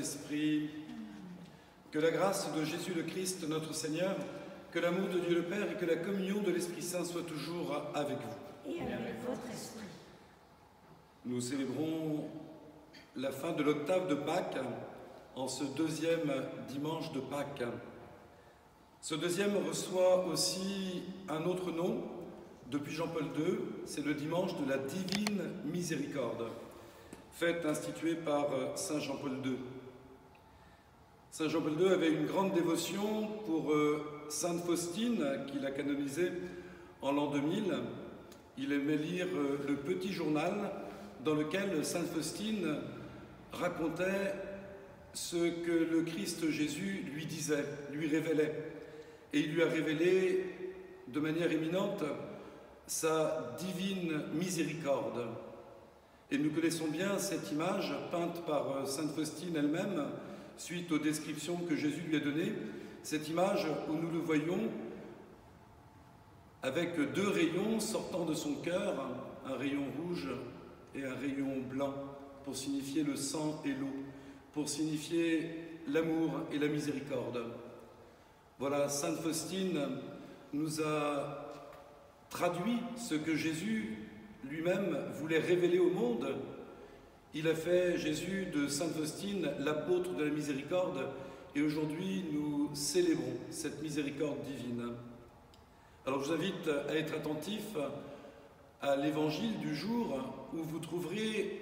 Saint-Esprit, que la grâce de Jésus le Christ, notre Seigneur, que l'amour de Dieu le Père et que la communion de l'Esprit Saint soient toujours avec vous. Et avec votre esprit. Nous célébrons la fin de l'octave de Pâques en ce deuxième dimanche de Pâques. Ce deuxième reçoit aussi un autre nom depuis Jean-Paul II, c'est le dimanche de la Divine Miséricorde, fête instituée par Saint Jean-Paul II. Saint Jean-Paul II avait une grande dévotion pour Sainte Faustine, qu'il a canonisée en l'an 2000. Il aimait lire le petit journal dans lequel Sainte Faustine racontait ce que le Christ Jésus lui disait, lui révélait. Et il lui a révélé de manière éminente sa divine miséricorde. Et nous connaissons bien cette image peinte par Sainte Faustine elle-même, suite aux descriptions que Jésus lui a données, cette image où nous le voyons avec deux rayons sortant de son cœur, un rayon rouge et un rayon blanc, pour signifier le sang et l'eau, pour signifier l'amour et la miséricorde. Voilà, Sainte Faustine nous a traduit ce que Jésus lui-même voulait révéler au monde. Il a fait Jésus de Sainte Faustine l'apôtre de la miséricorde et aujourd'hui nous célébrons cette miséricorde divine. Alors je vous invite à être attentif à l'évangile du jour où vous trouverez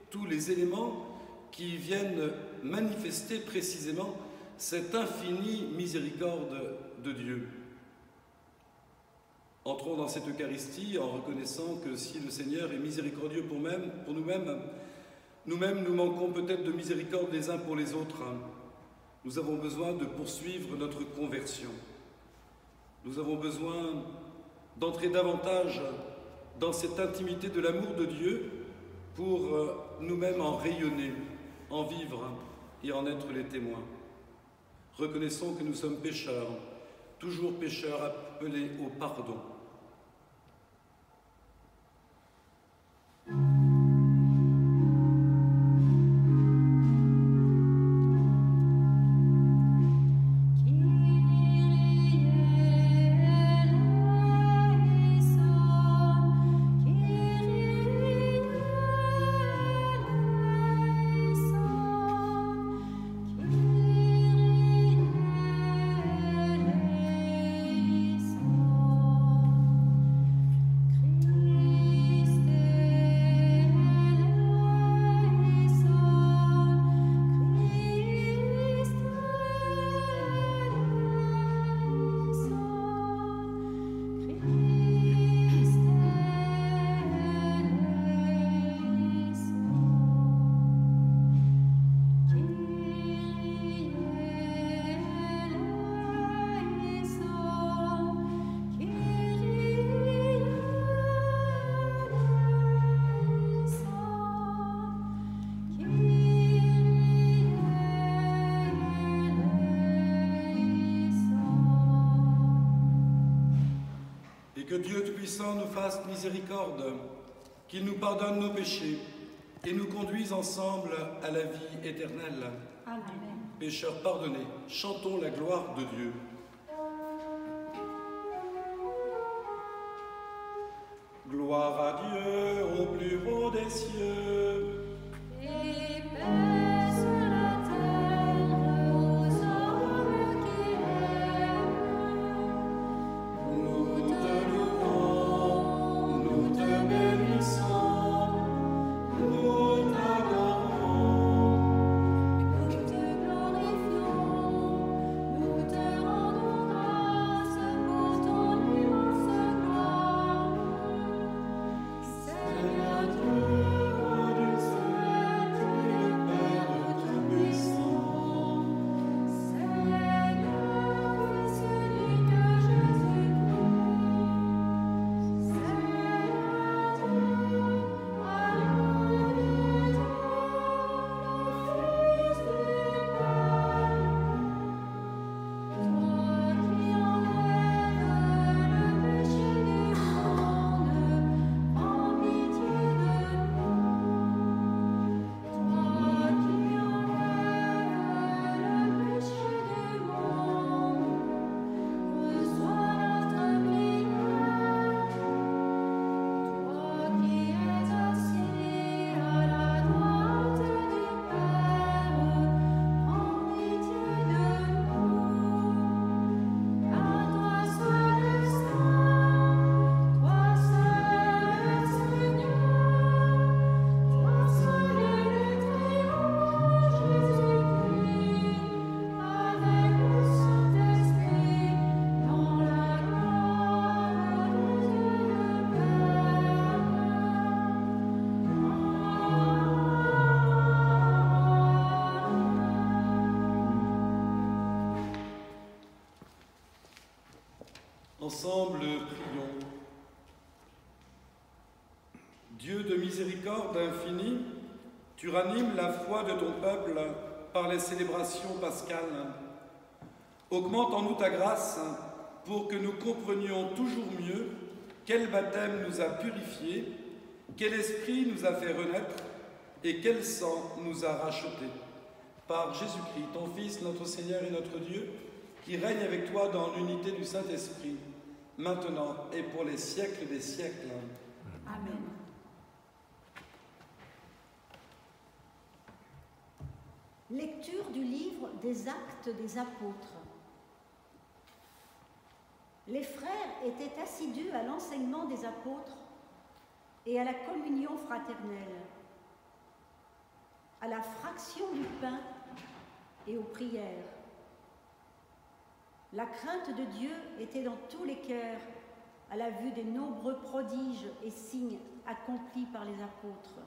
tous les éléments qui viennent manifester précisément cette infinie miséricorde de Dieu. Entrons dans cette Eucharistie en reconnaissant que si le Seigneur est miséricordieux pour nous-mêmes, nous-mêmes nous manquons peut-être de miséricorde les uns pour les autres. Nous avons besoin de poursuivre notre conversion. Nous avons besoin d'entrer davantage dans cette intimité de l'amour de Dieu pour nous-mêmes en rayonner, en vivre et en être les témoins. Reconnaissons que nous sommes pécheurs, toujours pécheurs appelés au pardon. Que Dieu Tout-Puissant nous fasse miséricorde, qu'il nous pardonne nos péchés et nous conduise ensemble à la vie éternelle. Amen. Pécheurs pardonnés, chantons la gloire de Dieu. Gloire à Dieu au plus haut des cieux. Et paix sur la terre aux hommes qui l'aiment. Nous te louons, nous te bénissons, nous t'adorons. Nous te glorifions, nous te rendons grâce pour ton immense gloire. Seigneur Dieu, Ô Dieu Ensemble, prions. Dieu de miséricorde infinie, tu ranimes la foi de ton peuple par les célébrations pascales. Augmente en nous ta grâce pour que nous comprenions toujours mieux quel baptême nous a purifiés, quel esprit nous a fait renaître et quel sang nous a rachetés. Par Jésus-Christ, ton Fils, notre Seigneur et notre Dieu, qui règne avec toi dans l'unité du Saint-Esprit, maintenant et pour les siècles des siècles. Amen. Lecture du livre des Actes des Apôtres. Les frères étaient assidus à l'enseignement des apôtres et à la communion fraternelle, à la fraction du pain et aux prières. La crainte de Dieu était dans tous les cœurs à la vue des nombreux prodiges et signes accomplis par les apôtres.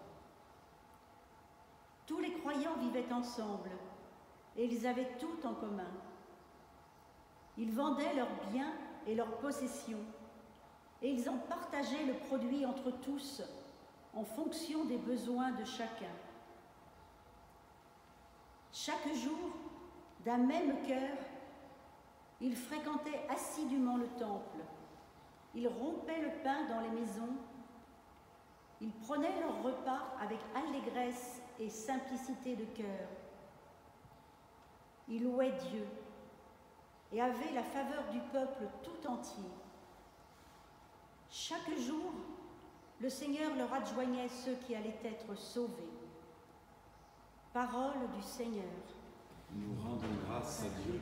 Tous les croyants vivaient ensemble et ils avaient tout en commun. Ils vendaient leurs biens et leurs possessions et ils en partageaient le produit entre tous en fonction des besoins de chacun. Chaque jour, d'un même cœur, ils fréquentaient assidûment le temple. Ils rompaient le pain dans les maisons. Ils prenaient leur repas avec allégresse et simplicité de cœur. Ils louaient Dieu et avaient la faveur du peuple tout entier. Chaque jour, le Seigneur leur adjoignait ceux qui allaient être sauvés. Parole du Seigneur. Nous rendons grâce à Dieu.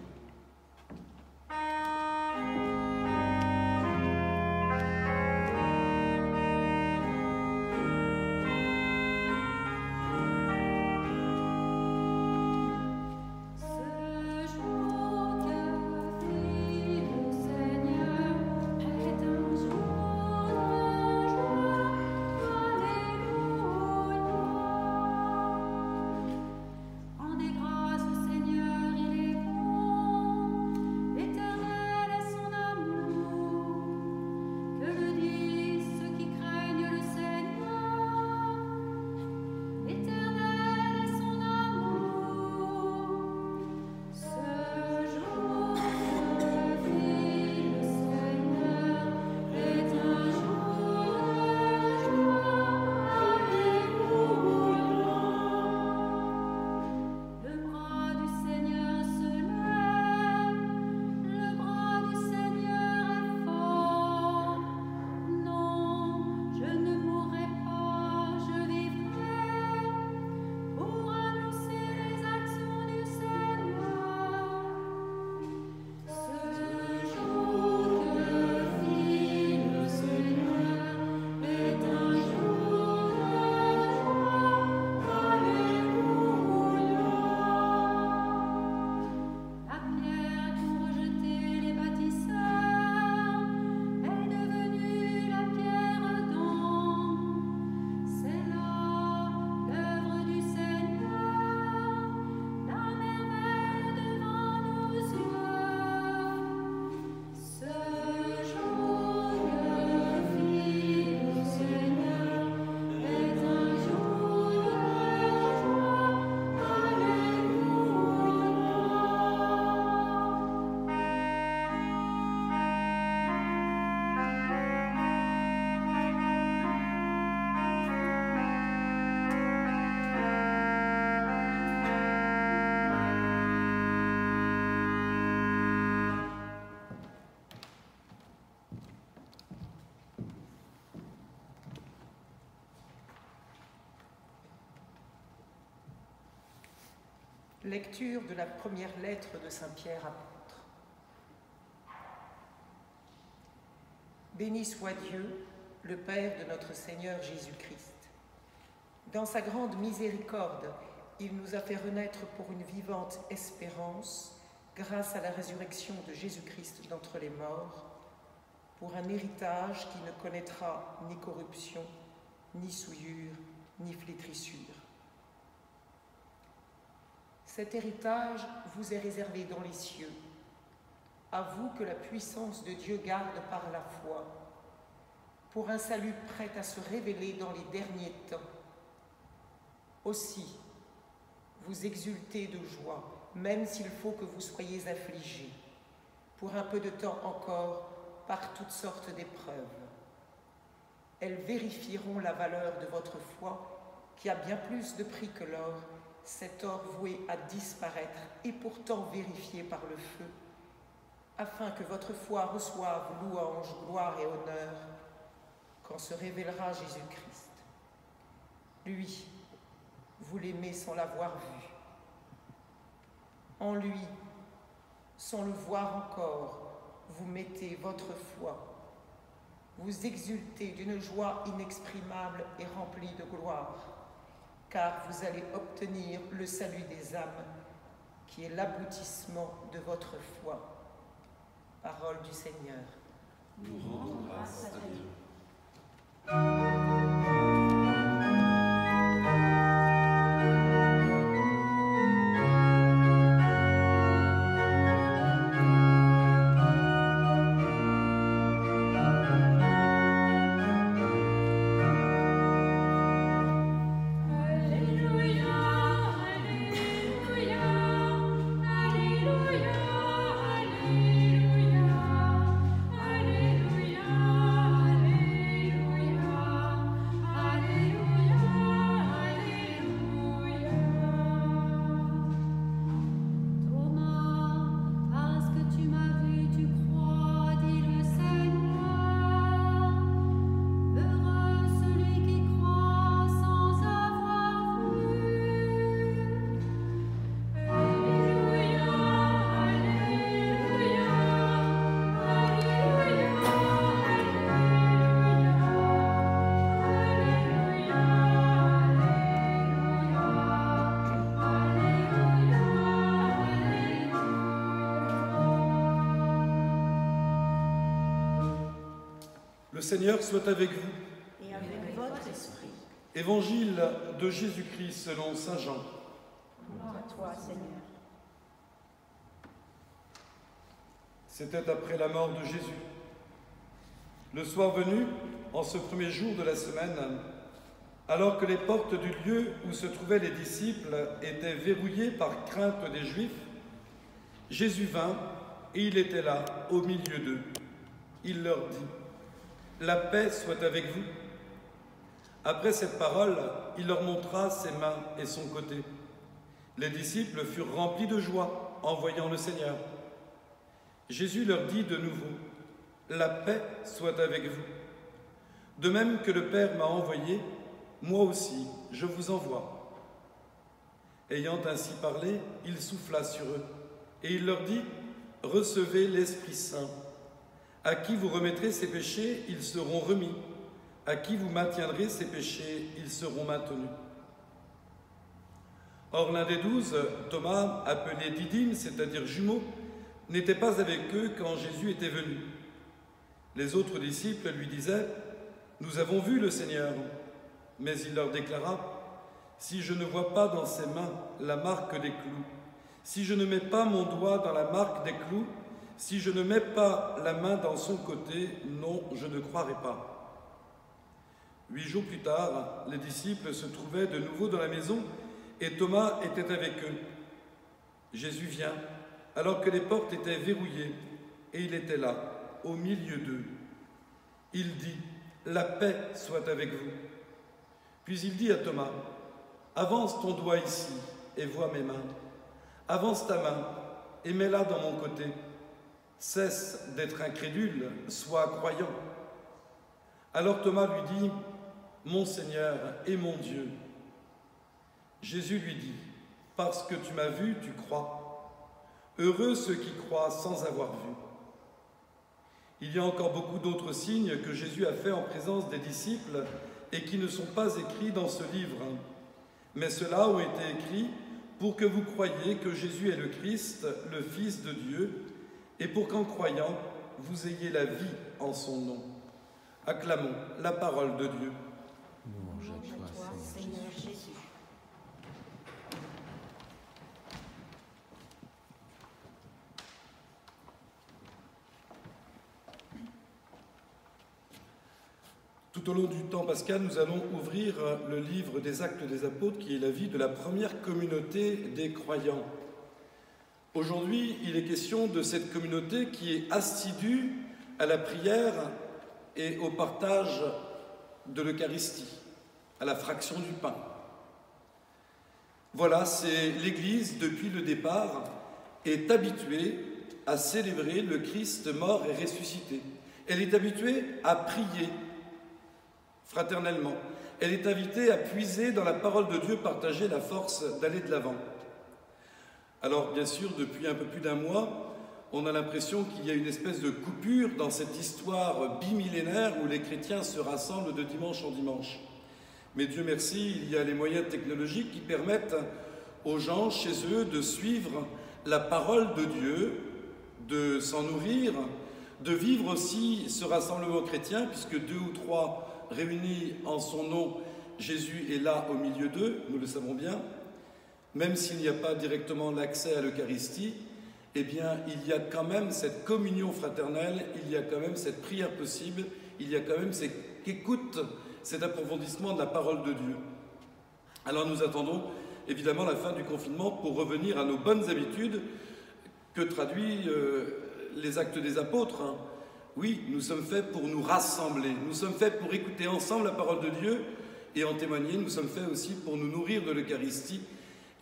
Lecture de la première lettre de Saint Pierre apôtre. Béni soit Dieu, le Père de notre Seigneur Jésus-Christ. Dans sa grande miséricorde, il nous a fait renaître pour une vivante espérance, grâce à la résurrection de Jésus-Christ d'entre les morts, pour un héritage qui ne connaîtra ni corruption, ni souillure, ni flétrissure. Cet héritage vous est réservé dans les cieux, à vous que la puissance de Dieu garde par la foi, pour un salut prêt à se révéler dans les derniers temps. Aussi, vous exultez de joie, même s'il faut que vous soyez affligés, pour un peu de temps encore, par toutes sortes d'épreuves. Elles vérifieront la valeur de votre foi, qui a bien plus de prix que l'or, cet or voué à disparaître et pourtant vérifié par le feu, afin que votre foi reçoive louange, gloire et honneur quand se révélera Jésus-Christ. Lui, vous l'aimez sans l'avoir vu. En lui, sans le voir encore, vous mettez votre foi. Vous exultez d'une joie inexprimable et remplie de gloire, car vous allez obtenir le salut des âmes, qui est l'aboutissement de votre foi. Parole du Seigneur. Nous rendons grâce à Dieu. Alléluia, Alléluia, Alléluia, Alléluia, Alléluia, Alléluia, Alléluia. Thomas, parce que tu m'as vu, tu crois, dit le Seigneur. Heureux celui qui croit sans avoir vu. Alléluia, Alléluia, Alléluia, Le Seigneur soit avec vous. Et avec votre esprit. Évangile de Jésus-Christ selon saint Jean. Gloire à toi, Seigneur. C'était après la mort de Jésus. Le soir venu, en ce premier jour de la semaine, alors que les portes du lieu où se trouvaient les disciples étaient verrouillées par crainte des Juifs, Jésus vint et il était là, au milieu d'eux. Il leur dit : « La paix soit avec vous. » Après cette parole, il leur montra ses mains et son côté. Les disciples furent remplis de joie en voyant le Seigneur. Jésus leur dit de nouveau : « La paix soit avec vous. De même que le Père m'a envoyé, moi aussi je vous envoie. » Ayant ainsi parlé, il souffla sur eux, et il leur dit : « Recevez l'Esprit Saint. À qui vous remettrez ses péchés, ils seront remis. À qui vous maintiendrez ses péchés, ils seront maintenus. » Or l'un des 12, Thomas, appelé Didyme, c'est-à-dire jumeau, n'était pas avec eux quand Jésus était venu. Les autres disciples lui disaient : « Nous avons vu le Seigneur. » Mais il leur déclara : « Si je ne vois pas dans ses mains la marque des clous, si je ne mets pas mon doigt dans la marque des clous, si je ne mets pas la main dans son côté, non, je ne croirai pas. » 8 jours plus tard, les disciples se trouvaient de nouveau dans la maison et Thomas était avec eux. Jésus vient, alors que les portes étaient verrouillées, et il était là, au milieu d'eux. Il dit : « La paix soit avec vous. » Puis il dit à Thomas : « Avance ton doigt ici et vois mes mains. Avance ta main et mets-la dans mon côté. Cesse d'être incrédule, sois croyant. » Alors Thomas lui dit : « Mon Seigneur et mon Dieu. » Jésus lui dit : « Parce que tu m'as vu, tu crois. Heureux ceux qui croient sans avoir vu. » Il y a encore beaucoup d'autres signes que Jésus a faits en présence des disciples et qui ne sont pas écrits dans ce livre. Mais ceux-là ont été écrits pour que vous croyiez que Jésus est le Christ, le Fils de Dieu, et pour qu'en croyant, vous ayez la vie en son nom. Acclamons la parole de Dieu. Louange à toi, Seigneur Jésus. Tout au long du temps pascal, nous allons ouvrir le livre des Actes des Apôtres, qui est la vie de la première communauté des croyants. Aujourd'hui, il est question de cette communauté qui est assidue à la prière et au partage de l'Eucharistie, à la fraction du pain. Voilà, c'est l'Église, depuis le départ, est habituée à célébrer le Christ mort et ressuscité. Elle est habituée à prier fraternellement. Elle est invitée à puiser dans la parole de Dieu, partager la force d'aller de l'avant. Alors, bien sûr, depuis un peu plus d'un mois, on a l'impression qu'il y a une espèce de coupure dans cette histoire bimillénaire où les chrétiens se rassemblent de dimanche en dimanche. Mais Dieu merci, il y a les moyens technologiques qui permettent aux gens chez eux de suivre la parole de Dieu, de s'en nourrir, de vivre aussi ce rassemblement chrétien, puisque 2 ou 3 réunis en son nom, Jésus est là au milieu d'eux, nous le savons bien. Même s'il n'y a pas directement l'accès à l'Eucharistie, eh bien, il y a quand même cette communion fraternelle, il y a quand même cette prière possible, il y a quand même cette écoute, cet approfondissement de la parole de Dieu. Alors nous attendons évidemment la fin du confinement pour revenir à nos bonnes habitudes que traduit les Actes des Apôtres. Oui, nous sommes faits pour nous rassembler, nous sommes faits pour écouter ensemble la parole de Dieu et en témoigner, nous sommes faits aussi pour nous nourrir de l'Eucharistie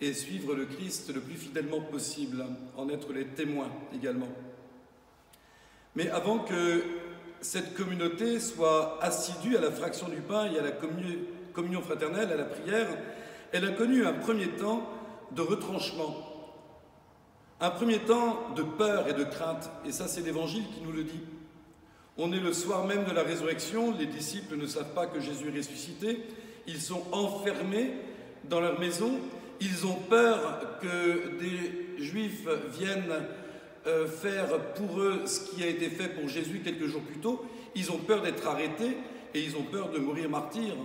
et suivre le Christ le plus fidèlement possible, en être les témoins également. Mais avant que cette communauté soit assidue à la fraction du pain et à la communion fraternelle, à la prière, elle a connu un premier temps de retranchement, un premier temps de peur et de crainte, et ça c'est l'Évangile qui nous le dit. On est le soir même de la résurrection, les disciples ne savent pas que Jésus est ressuscité, ils sont enfermés dans leur maison, ils ont peur que des Juifs viennent faire pour eux ce qui a été fait pour Jésus quelques jours plus tôt, ils ont peur d'être arrêtés et ils ont peur de mourir martyrs.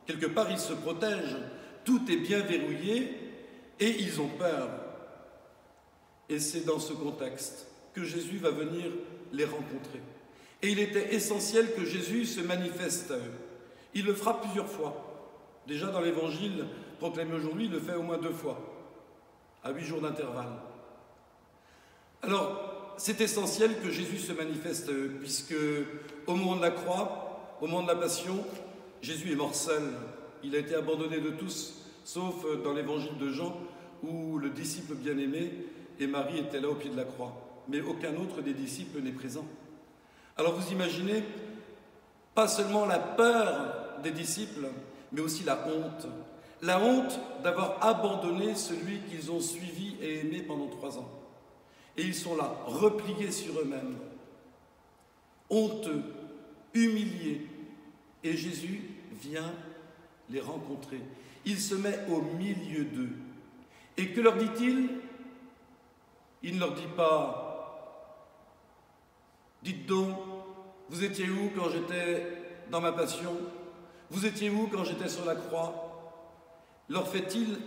Quelque part, ils se protègent, tout est bien verrouillé et ils ont peur. Et c'est dans ce contexte que Jésus va venir les rencontrer. Et il était essentiel que Jésus se manifeste à eux. Il le fera plusieurs fois. Déjà dans l'Évangile proclamé aujourd'hui, il le fait au moins 2 fois, à 8 jours d'intervalle. Alors, c'est essentiel que Jésus se manifeste à eux, puisque au moment de la croix, au moment de la passion, Jésus est mort seul. Il a été abandonné de tous, sauf dans l'Évangile de Jean, où le disciple bien-aimé et Marie étaient là au pied de la croix. Mais aucun autre des disciples n'est présent. Alors vous imaginez, pas seulement la peur des disciples, mais aussi la honte. La honte d'avoir abandonné celui qu'ils ont suivi et aimé pendant 3 ans. Et ils sont là, repliés sur eux-mêmes, honteux, humiliés. Et Jésus vient les rencontrer. Il se met au milieu d'eux. Et que leur dit-il? Il ne leur dit pas « Dites donc, vous étiez où quand j'étais dans ma passion? Vous étiez où quand j'étais sur la croix ?» Leur fait-il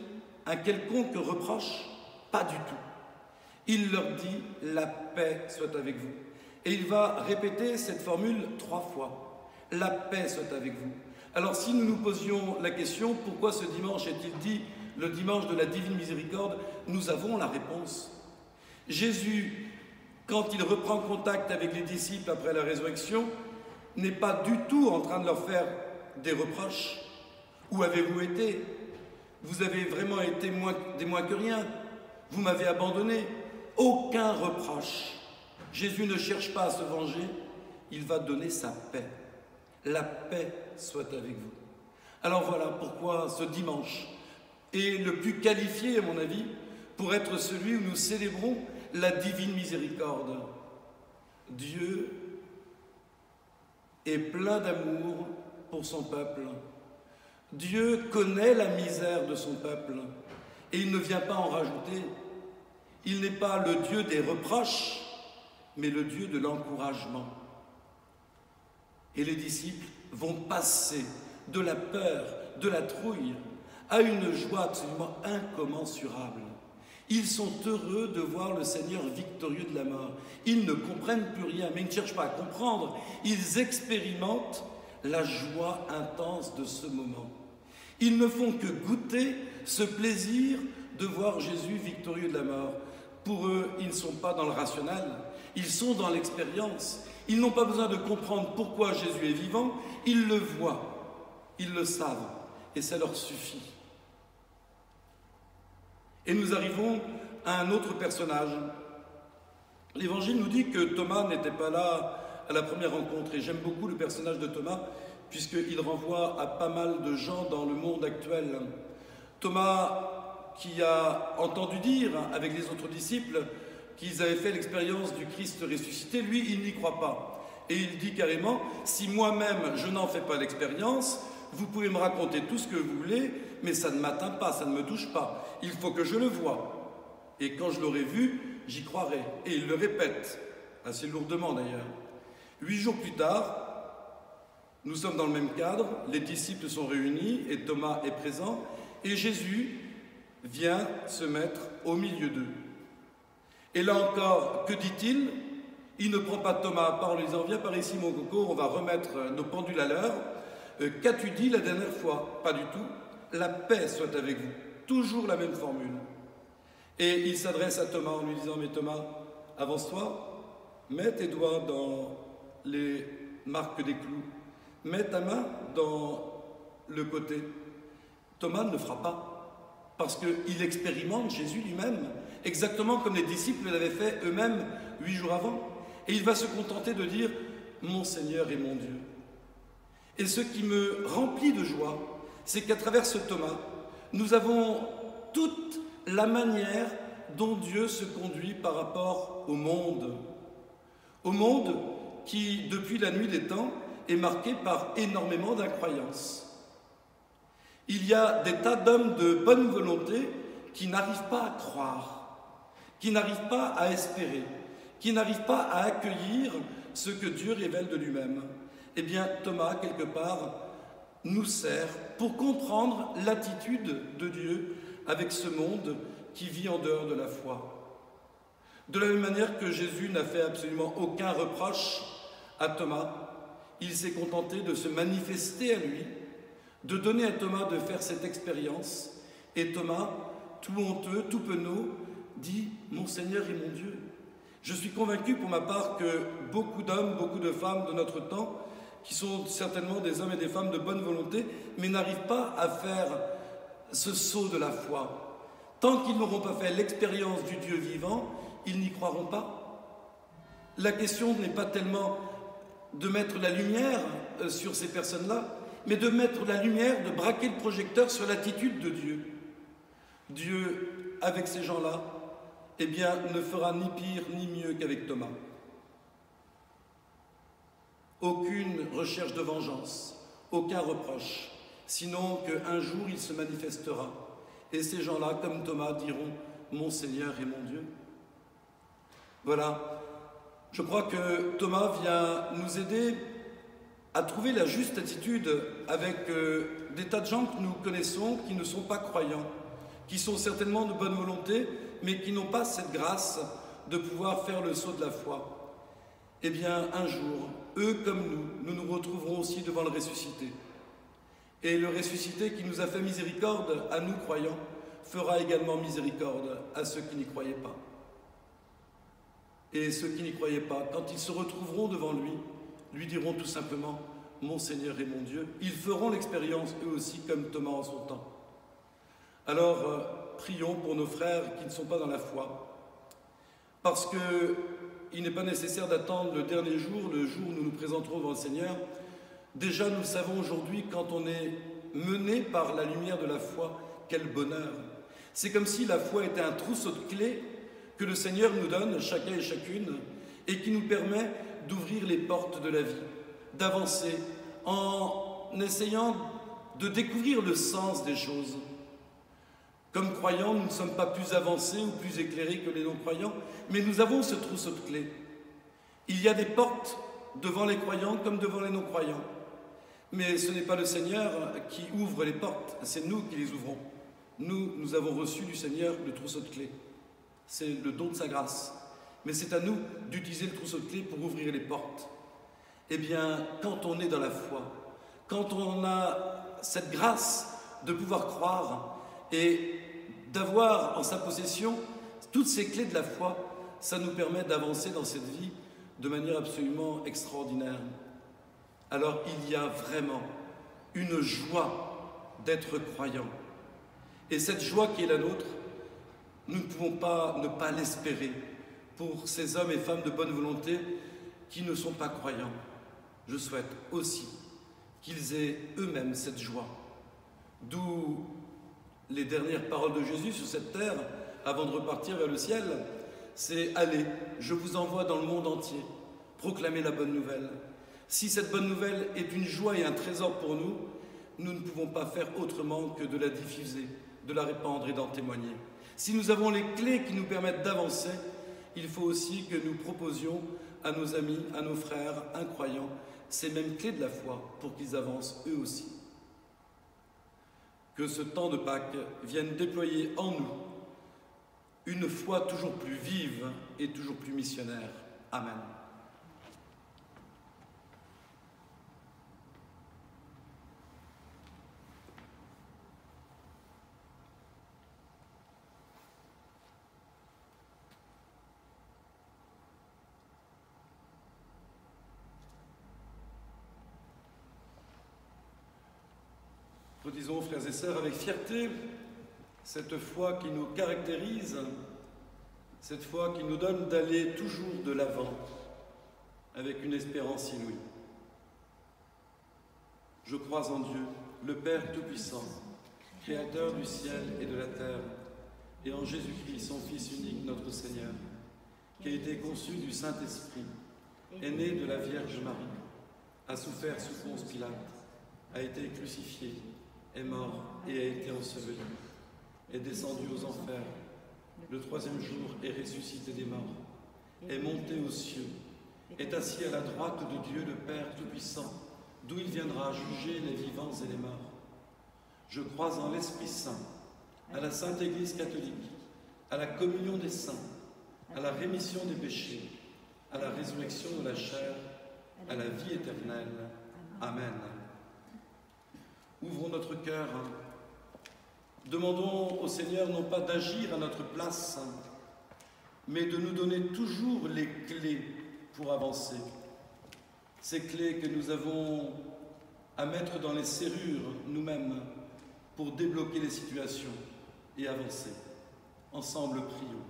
un quelconque reproche? Pas du tout. Il leur dit « La paix soit avec vous ». Et il va répéter cette formule 3 fois. « La paix soit avec vous ». Alors si nous nous posions la question « Pourquoi ce dimanche est-il dit le dimanche de la divine miséricorde ?» Nous avons la réponse. Jésus, quand il reprend contact avec les disciples après la résurrection, n'est pas du tout en train de leur faire des reproches. Où avez-vous été? Vous avez vraiment été des moins que rien. Vous m'avez abandonné. Aucun reproche. Jésus ne cherche pas à se venger. Il va donner sa paix. La paix soit avec vous. Alors voilà pourquoi ce dimanche est le plus qualifié, à mon avis, pour être celui où nous célébrons la divine miséricorde. Dieu est plein d'amour pour son peuple. Dieu connaît la misère de son peuple et il ne vient pas en rajouter. Il n'est pas le Dieu des reproches, mais le Dieu de l'encouragement. Et les disciples vont passer de la peur, de la trouille, à une joie absolument incommensurable. Ils sont heureux de voir le Seigneur victorieux de la mort. Ils ne comprennent plus rien, mais ils ne cherchent pas à comprendre. Ils expérimentent la joie intense de ce moment. Ils ne font que goûter ce plaisir de voir Jésus victorieux de la mort. Pour eux, ils ne sont pas dans le rationnel, ils sont dans l'expérience. Ils n'ont pas besoin de comprendre pourquoi Jésus est vivant, ils le voient, ils le savent, et ça leur suffit. Et nous arrivons à un autre personnage. L'Évangile nous dit que Thomas n'était pas là à la première rencontre, et j'aime beaucoup le personnage de Thomas, puisqu'il renvoie à pas mal de gens dans le monde actuel. Thomas, qui a entendu dire avec les autres disciples qu'ils avaient fait l'expérience du Christ ressuscité, lui, il n'y croit pas. Et il dit carrément, si moi-même je n'en fais pas l'expérience, vous pouvez me raconter tout ce que vous voulez, mais ça ne m'atteint pas, ça ne me touche pas. Il faut que je le voie. Et quand je l'aurai vu, j'y croirai. Et il le répète, assez lourdement d'ailleurs. 8 jours plus tard, nous sommes dans le même cadre, les disciples sont réunis et Thomas est présent, et Jésus vient se mettre au milieu d'eux. Et là encore, que dit-il? Il ne prend pas Thomas à part en lui disant « Viens par ici mon coco, on va remettre nos pendules à l'heure. Qu'as-tu dit la dernière fois ?» Pas du tout. « La paix soit avec vous. » Toujours la même formule. Et il s'adresse à Thomas en lui disant « Mais Thomas, avance-toi, mets tes doigts dans les marques des clous, mets ta main dans le côté. » Thomas ne le fera pas. Parce qu'il expérimente Jésus lui-même, exactement comme les disciples l'avaient fait eux-mêmes 8 jours avant. Et il va se contenter de dire « Mon Seigneur et mon Dieu ». Et ce qui me remplit de joie, c'est qu'à travers ce Thomas, nous avons toute la manière dont Dieu se conduit par rapport au monde. Au monde qui, depuis la nuit des temps, est marqué par énormément d'incroyances. Il y a des tas d'hommes de bonne volonté qui n'arrivent pas à croire, qui n'arrivent pas à espérer, qui n'arrivent pas à accueillir ce que Dieu révèle de lui-même. Eh bien, Thomas, quelque part, nous sert pour comprendre l'attitude de Dieu avec ce monde qui vit en dehors de la foi. De la même manière que Jésus n'a fait absolument aucun reproche à Thomas, il s'est contenté de se manifester à lui, de donner à Thomas de faire cette expérience. Et Thomas, tout honteux, tout penaud, dit « Mon Seigneur et mon Dieu ». Je suis convaincu pour ma part que beaucoup d'hommes, beaucoup de femmes de notre temps, qui sont certainement des hommes et des femmes de bonne volonté, mais n'arrivent pas à faire ce saut de la foi. Tant qu'ils n'auront pas fait l'expérience du Dieu vivant, ils n'y croiront pas. La question n'est pas tellement de mettre la lumière sur ces personnes-là, mais de mettre la lumière, de braquer le projecteur sur l'attitude de Dieu. Dieu, avec ces gens-là, eh bien, ne fera ni pire ni mieux qu'avec Thomas. Aucune recherche de vengeance, aucun reproche, sinon qu'un jour il se manifestera. Et ces gens-là, comme Thomas, diront « Mon Seigneur et mon Dieu ». Voilà, je crois que Thomas vient nous aider à trouver la juste attitude avec des tas de gens que nous connaissons qui ne sont pas croyants, qui sont certainement de bonne volonté, mais qui n'ont pas cette grâce de pouvoir faire le saut de la foi. Eh bien, un jour, eux comme nous nous retrouverons aussi devant le ressuscité. Et le ressuscité qui nous a fait miséricorde à nous croyants, fera également miséricorde à ceux qui n'y croyaient pas. Et ceux qui n'y croyaient pas, quand ils se retrouveront devant lui diront tout simplement « Mon Seigneur et mon Dieu ». Ils feront l'expérience eux aussi comme Thomas en son temps. Alors, prions pour nos frères qui ne sont pas dans la foi, parce qu'il n'est pas nécessaire d'attendre le dernier jour, le jour où nous nous présenterons devant le Seigneur. Déjà, nous savons aujourd'hui, quand on est mené par la lumière de la foi, quel bonheur. C'est comme si la foi était un trousseau de clés que le Seigneur nous donne, chacun et chacune, et qui nous permet d'ouvrir les portes de la vie, d'avancer en essayant de découvrir le sens des choses. Comme croyants, nous ne sommes pas plus avancés ou plus éclairés que les non-croyants, mais nous avons ce trousseau de clés. Il y a des portes devant les croyants comme devant les non-croyants. Mais ce n'est pas le Seigneur qui ouvre les portes, c'est nous qui les ouvrons. Nous avons reçu du Seigneur le trousseau de clés. C'est le don de sa grâce. Mais c'est à nous d'utiliser le trousseau de clés pour ouvrir les portes. Eh bien, quand on est dans la foi, quand on a cette grâce de pouvoir croire et d'avoir en sa possession toutes ces clés de la foi, ça nous permet d'avancer dans cette vie de manière absolument extraordinaire. Alors il y a vraiment une joie d'être croyant. Et cette joie qui est la nôtre, nous ne pouvons pas ne pas l'espérer pour ces hommes et femmes de bonne volonté qui ne sont pas croyants. Je souhaite aussi qu'ils aient eux-mêmes cette joie. D'où les dernières paroles de Jésus sur cette terre, avant de repartir vers le ciel, c'est « Allez, je vous envoie dans le monde entier, proclamer la bonne nouvelle ». Si cette bonne nouvelle est une joie et un trésor pour nous, nous ne pouvons pas faire autrement que de la diffuser, de la répandre et d'en témoigner. Si nous avons les clés qui nous permettent d'avancer, il faut aussi que nous proposions à nos amis, à nos frères incroyants, ces mêmes clés de la foi pour qu'ils avancent eux aussi. Que ce temps de Pâques vienne déployer en nous une foi toujours plus vive et toujours plus missionnaire. Amen. Redisons, frères et sœurs, avec fierté, cette foi qui nous caractérise, cette foi qui nous donne d'aller toujours de l'avant, avec une espérance inouïe. Je crois en Dieu, le Père Tout-Puissant, Créateur du ciel et de la terre, et en Jésus-Christ, son Fils unique, notre Seigneur, qui a été conçu du Saint-Esprit, est né de la Vierge Marie, a souffert sous Ponce Pilate, a été crucifié, est mort et a été enseveli, est descendu aux enfers, le troisième jour est ressuscité des morts, est monté aux cieux, est assis à la droite de Dieu le Père Tout-Puissant, d'où il viendra juger les vivants et les morts. Je crois en l'Esprit Saint, à la Sainte Église catholique, à la communion des saints, à la rémission des péchés, à la résurrection de la chair, à la vie éternelle. Amen. Ouvrons notre cœur. Demandons au Seigneur non pas d'agir à notre place, mais de nous donner toujours les clés pour avancer. Ces clés que nous avons à mettre dans les serrures nous-mêmes pour débloquer les situations et avancer. Ensemble, prions.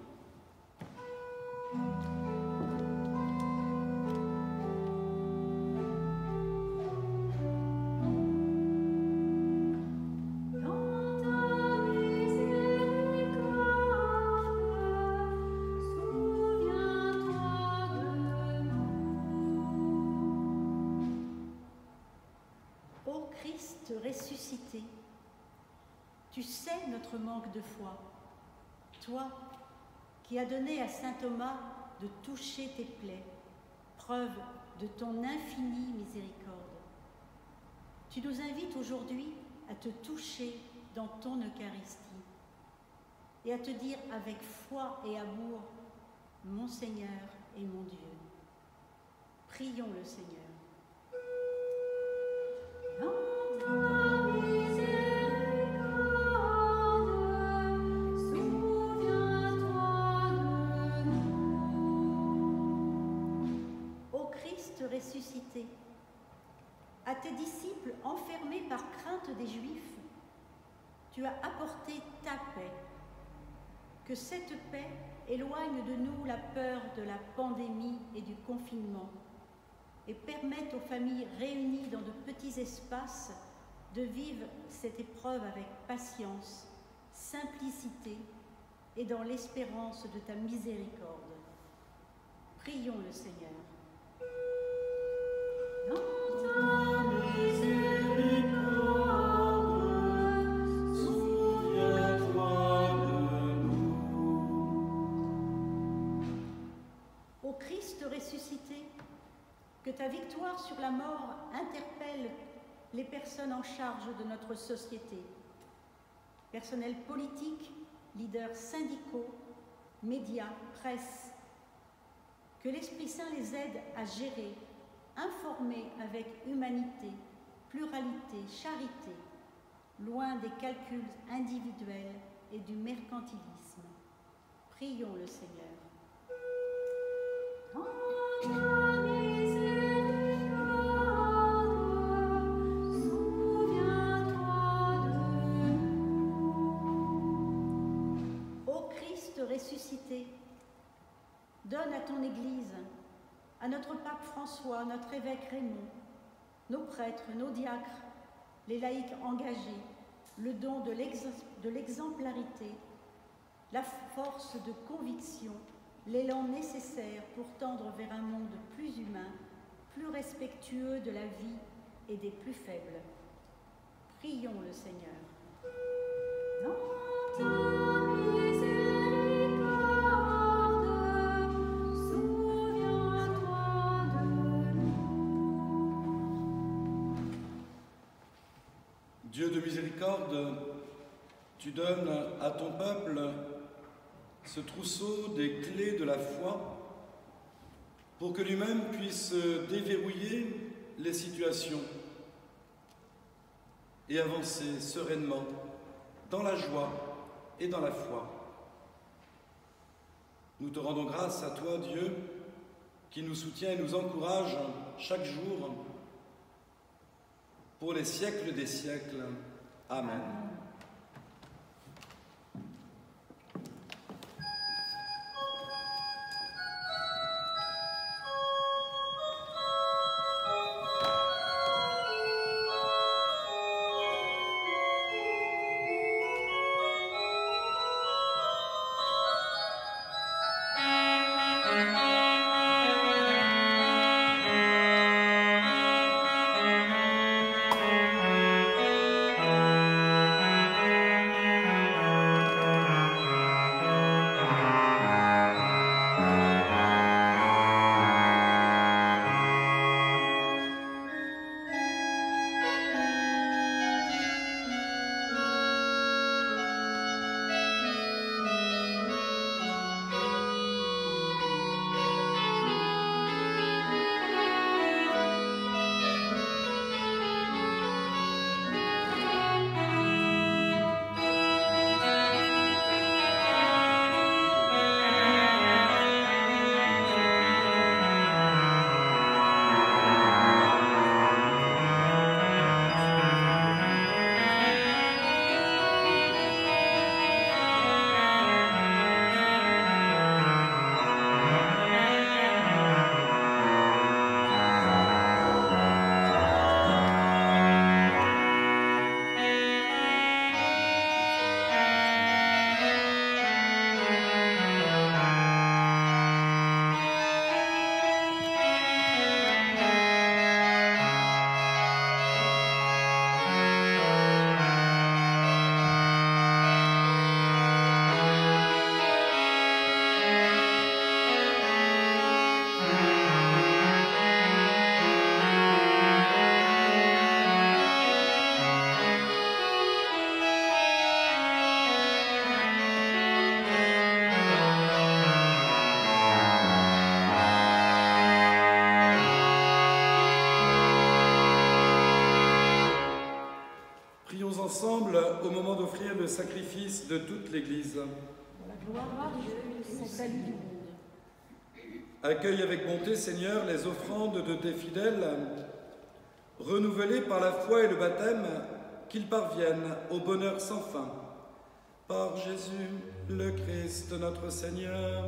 Ressuscité, tu sais notre manque de foi. Toi qui as donné à saint Thomas de toucher tes plaies, preuve de ton infinie miséricorde. Tu nous invites aujourd'hui à te toucher dans ton Eucharistie et à te dire avec foi et amour, mon Seigneur et mon Dieu. Prions le Seigneur. Ressuscité, à tes disciples enfermés par crainte des Juifs, tu as apporté ta paix. Que cette paix éloigne de nous la peur de la pandémie et du confinement et permette aux familles réunies dans de petits espaces de vivre cette épreuve avec patience, simplicité et dans l'espérance de ta miséricorde. Prions le Seigneur. Dans ta miséricorde, souviens-toi de nous. Ô Christ ressuscité, que ta victoire sur la mort interpelle les personnes en charge de notre société, personnel politique, leaders syndicaux, médias, presse, que l'Esprit Saint les aide à gérer, informer avec humanité, pluralité, charité, loin des calculs individuels et du mercantilisme. Prions le Seigneur. Ô Christ ressuscité, donne à ton Église, à notre pape François, notre évêque Raymond, nos prêtres, nos diacres, les laïcs engagés, le don de l'exemplarité, la force de conviction, l'élan nécessaire pour tendre vers un monde plus humain, plus respectueux de la vie et des plus faibles. Prions le Seigneur. Dans ta miséricorde, souviens-toi de nous. Dieu de miséricorde, tu donnes à ton peuple ce trousseau des clés de la foi pour que lui-même puisse déverrouiller les situations et avancer sereinement dans la joie et dans la foi. Nous te rendons grâce à toi, Dieu, qui nous soutient et nous encourage chaque jour pour les siècles des siècles. Amen. Ensemble au moment d'offrir le sacrifice de toute l'Église. Pour la gloire de Dieu et le salut du monde. Accueille avec bonté, Seigneur, les offrandes de tes fidèles, renouvelées par la foi et le baptême, qu'ils parviennent au bonheur sans fin. Par Jésus, le Christ, notre Seigneur.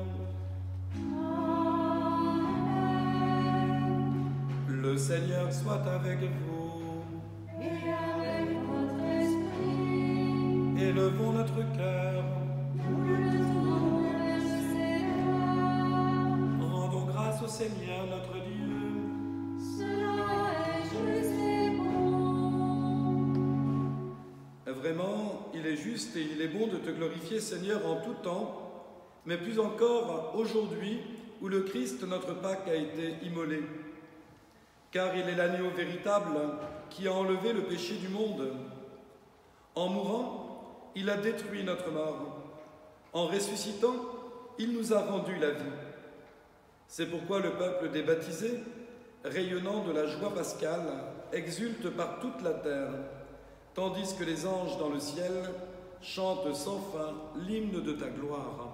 Le Seigneur soit avec vous. Et avec votre esprit, Élevons notre cœur. nous le trouvons Seigneur. Rendons grâce au Seigneur, notre Dieu. Cela est juste et bon. Vraiment, il est juste et il est bon de te glorifier, Seigneur, en tout temps, mais plus encore aujourd'hui où le Christ, notre Pâque, a été immolé. Car il est l'agneau véritable qui a enlevé le péché du monde. En mourant, il a détruit notre mort. En ressuscitant, il nous a rendu la vie. C'est pourquoi le peuple des baptisés rayonnant de la joie pascale, exulte par toute la terre, tandis que les anges dans le ciel chantent sans fin l'hymne de ta gloire.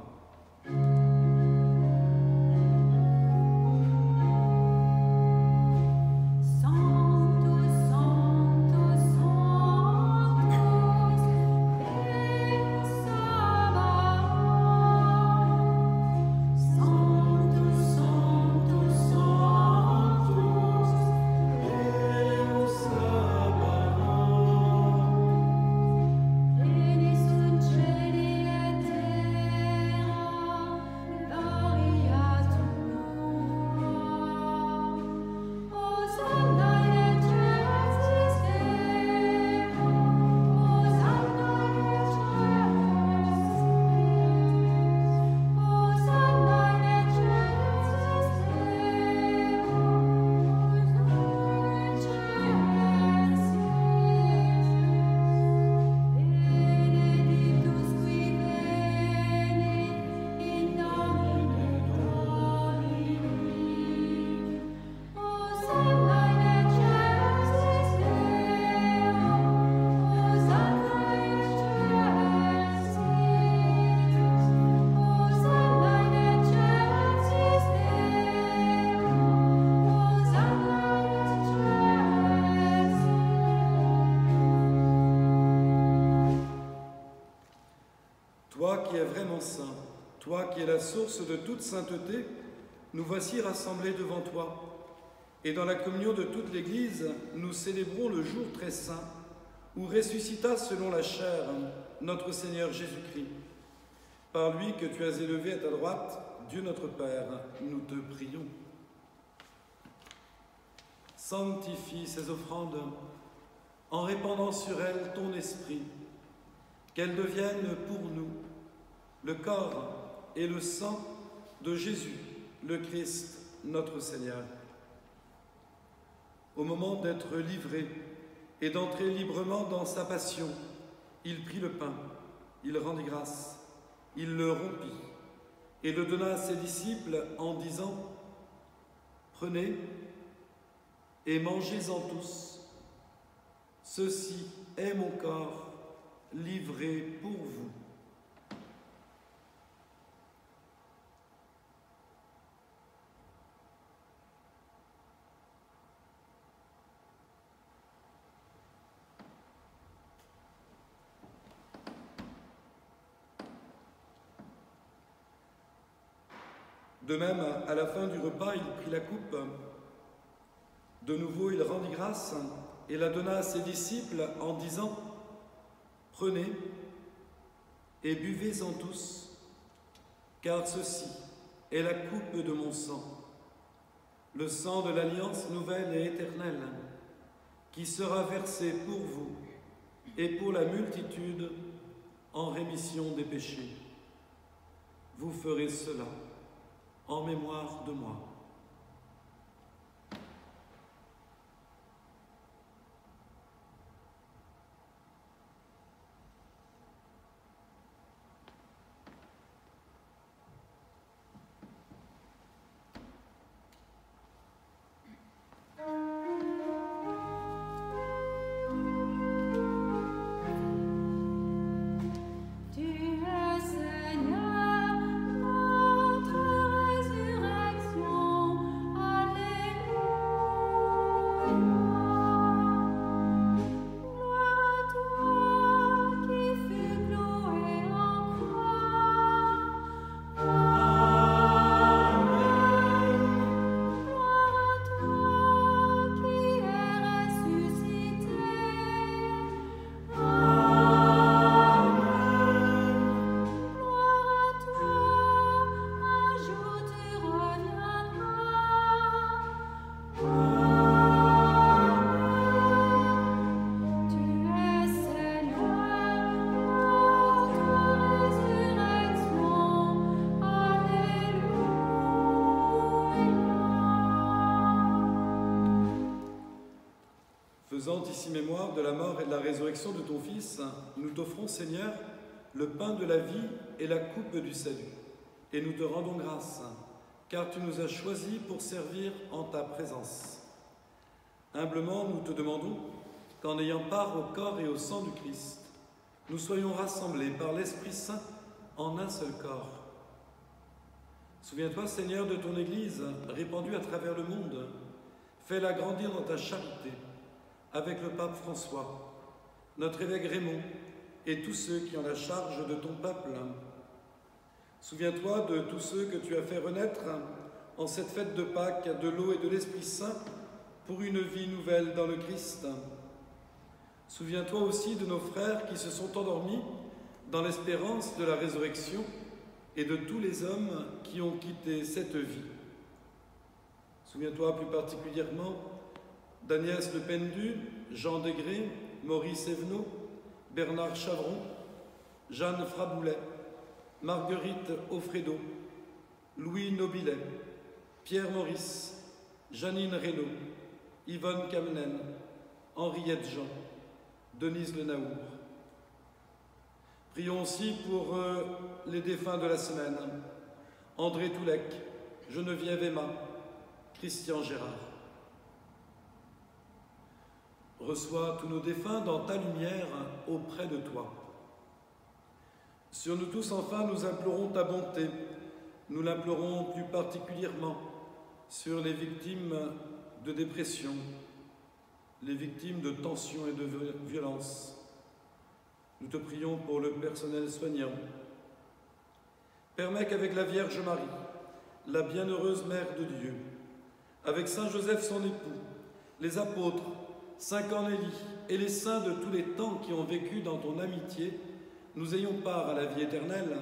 Toi qui es vraiment saint, toi qui es la source de toute sainteté, nous voici rassemblés devant toi. Et dans la communion de toute l'Église, nous célébrons le jour très saint où ressuscita selon la chair notre Seigneur Jésus-Christ. Par lui que tu as élevé à ta droite, Dieu notre Père, nous te prions. Sanctifie ces offrandes en répandant sur elles ton esprit, qu'elles deviennent pour nous le corps et le sang de Jésus, le Christ, notre Seigneur. Au moment d'être livré et d'entrer librement dans sa passion, il prit le pain, il rendit grâce, il le rompit et le donna à ses disciples en disant « Prenez et mangez-en tous, ceci est mon corps livré pour vous. » De même, à la fin du repas, il prit la coupe. De nouveau, il rendit grâce et la donna à ses disciples en disant « Prenez et buvez-en tous, car ceci est la coupe de mon sang, le sang de l'alliance nouvelle et éternelle, qui sera versé pour vous et pour la multitude en rémission des péchés. Vous ferez cela en mémoire de moi. » Faisant ici mémoire de la mort et de la résurrection de ton Fils, nous t'offrons, Seigneur, le pain de la vie et la coupe du salut. Et nous te rendons grâce, car tu nous as choisis pour servir en ta présence. Humblement, nous te demandons qu'en ayant part au corps et au sang du Christ, nous soyons rassemblés par l'Esprit Saint en un seul corps. Souviens-toi, Seigneur, de ton Église répandue à travers le monde. Fais-la grandir dans ta charité, avec le pape François, notre évêque Raymond et tous ceux qui ont la charge de ton peuple. Souviens-toi de tous ceux que tu as fait renaître en cette fête de Pâques de l'eau et de l'Esprit Saint pour une vie nouvelle dans le Christ. Souviens-toi aussi de nos frères qui se sont endormis dans l'espérance de la résurrection et de tous les hommes qui ont quitté cette vie. Souviens-toi plus particulièrement d'Agnès Le Pendu, Jean Degré, Maurice Evenot, Bernard Chavron, Jeanne Fraboulet, Marguerite Offredo, Louis Nobilet, Pierre Maurice, Janine Reynaud, Yvonne Kamenen, Henriette Jean, Denise Le Naour. Prions aussi pour les défunts de la semaine, André Toulec, Geneviève Emma, Christian Gérard. Reçois tous nos défunts dans ta lumière auprès de toi. Sur nous tous, enfin, nous implorons ta bonté. Nous l'implorons plus particulièrement sur les victimes de dépression, les victimes de tensions et de violences. Nous te prions pour le personnel soignant. Permets qu'avec la Vierge Marie, la bienheureuse Mère de Dieu, avec Saint Joseph son époux, les apôtres, Saint Cornélie et les saints de tous les temps qui ont vécu dans ton amitié, nous ayons part à la vie éternelle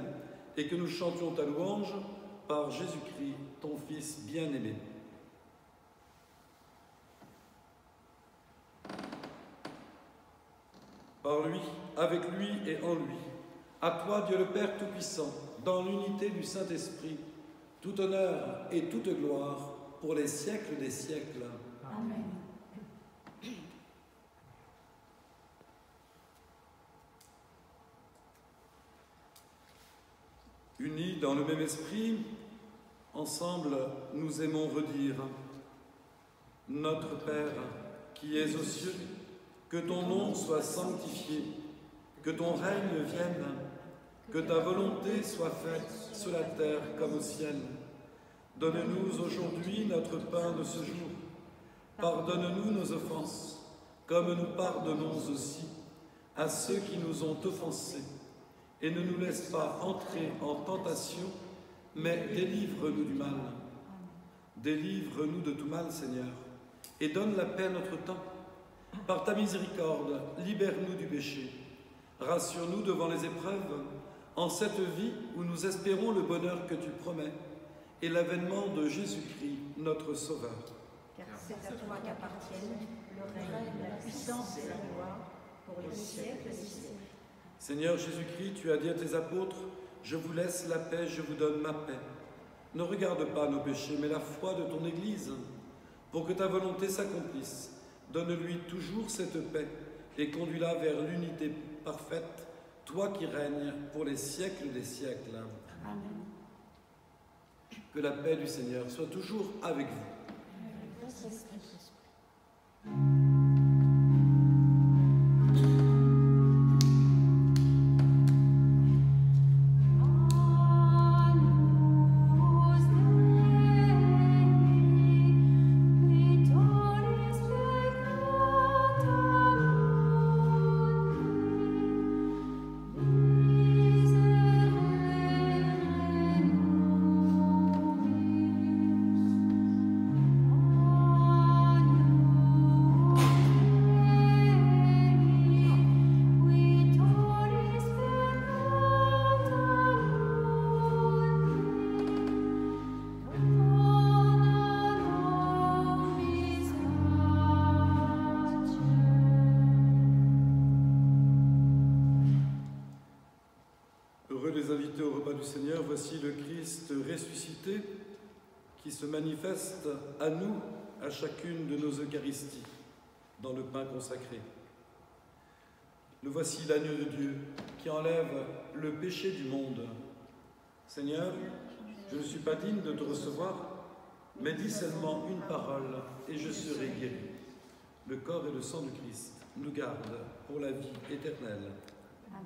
et que nous chantions ta louange par Jésus-Christ, ton Fils bien-aimé. Par lui, avec lui et en lui, à toi, Dieu le Père Tout-Puissant, dans l'unité du Saint-Esprit, tout honneur et toute gloire pour les siècles des siècles. Amen. Unis dans le même esprit, ensemble, nous aimons redire « Notre Père, qui es aux cieux, que ton nom soit sanctifié, que ton règne vienne, que ta volonté soit faite sur la terre comme au ciel. Donne-nous aujourd'hui notre pain de ce jour. Pardonne-nous nos offenses, comme nous pardonnons aussi à ceux qui nous ont offensés. Et ne nous laisse pas entrer en tentation, mais délivre-nous du mal. Délivre-nous de tout mal, Seigneur, et donne la paix à notre temps. Par ta miséricorde, libère-nous du péché. Rassure-nous devant les épreuves, en cette vie où nous espérons le bonheur que tu promets et l'avènement de Jésus-Christ, notre Sauveur. Car c'est à toi qu'appartiennent le règne, la puissance et la gloire pour les siècles des siècles. Seigneur Jésus-Christ, tu as dit à tes apôtres, « Je vous laisse la paix, je vous donne ma paix. » Ne regarde pas nos péchés, mais la foi de ton Église. Pour que ta volonté s'accomplisse, donne-lui toujours cette paix et conduis-la vers l'unité parfaite, toi qui règnes pour les siècles des siècles. Amen. Que la paix du Seigneur soit toujours avec vous. Invités au repas du Seigneur, voici le Christ ressuscité qui se manifeste à nous, à chacune de nos Eucharisties, dans le pain consacré. Le voici l'agneau de Dieu qui enlève le péché du monde. Seigneur, je ne suis pas digne de te recevoir, mais dis seulement une parole et je serai guéri. le corps et le sang du Christ nous gardent pour la vie éternelle. Amen.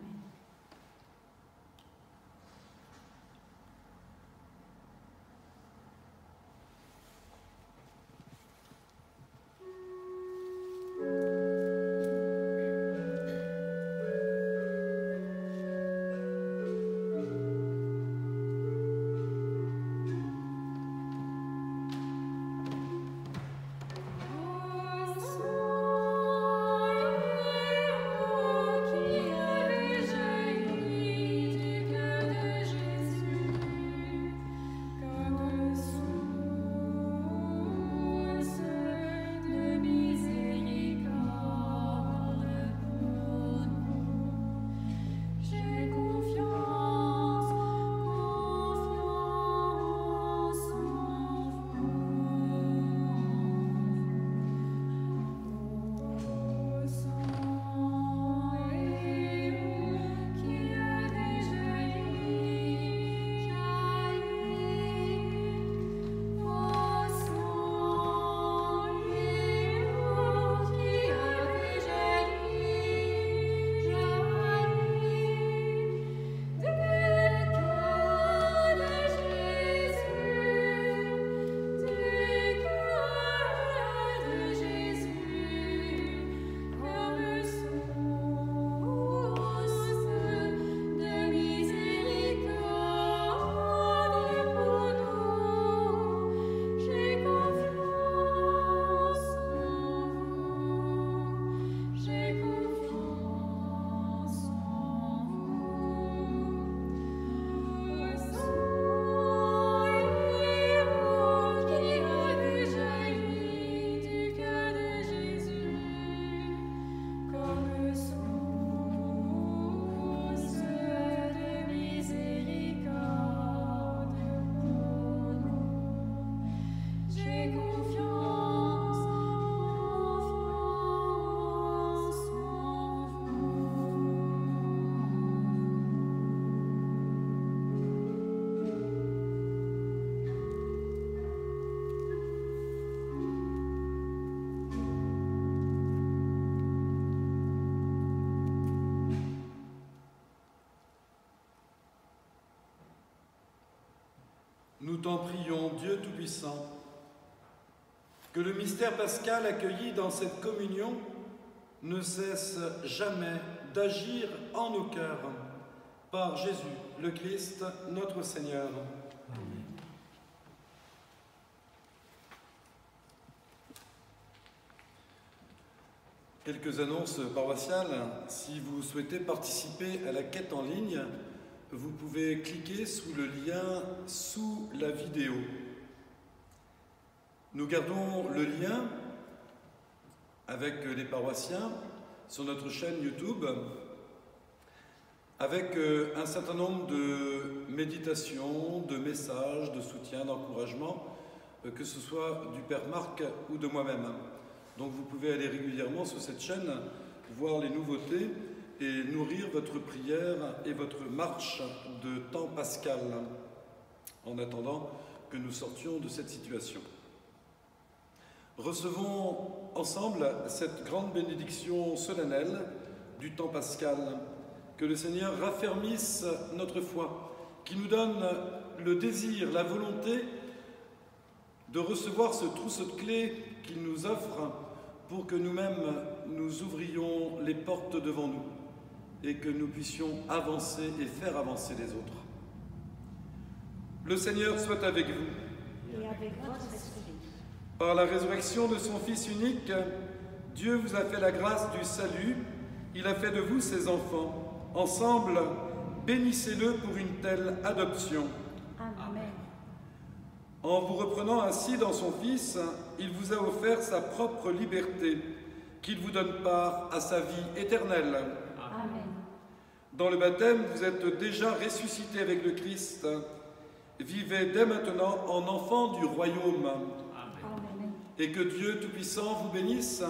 Nous t'en prions, Dieu Tout-Puissant, que le mystère pascal accueilli dans cette communion ne cesse jamais d'agir en nos cœurs, par Jésus, le Christ, notre Seigneur. Amen. Quelques annonces paroissiales. Si vous souhaitez participer à la quête en ligne, vous pouvez cliquer sous le lien sous la vidéo. Nous gardons le lien avec les paroissiens sur notre chaîne YouTube, avec un certain nombre de méditations, de messages, de soutien, d'encouragement, que ce soit du Père Marc ou de moi-même. Donc vous pouvez aller régulièrement sur cette chaîne, voir les nouveautés et nourrir votre prière et votre marche de temps pascal, en attendant que nous sortions de cette situation. Recevons ensemble cette grande bénédiction solennelle du temps pascal. Que le Seigneur raffermisse notre foi, qu'il nous donne le désir, la volonté de recevoir ce trousseau de clés qu'il nous offre pour que nous-mêmes nous ouvrions les portes devant nous et que nous puissions avancer et faire avancer les autres. Le Seigneur soit avec vous. Et avec votre esprit. Par la résurrection de son Fils unique, Dieu vous a fait la grâce du salut. Il a fait de vous ses enfants. Ensemble, bénissez-le pour une telle adoption. Amen. En vous reprenant ainsi dans son Fils, il vous a offert sa propre liberté, qu'il vous donne part à sa vie éternelle. Amen. Dans le baptême, vous êtes déjà ressuscités avec le Christ. Vivez dès maintenant en enfants du royaume. Amen. Et que Dieu Tout-Puissant vous bénisse,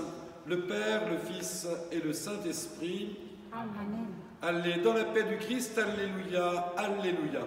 le Père, le Fils et le Saint-Esprit. Amen. Allez dans la paix du Christ, alléluia, alléluia.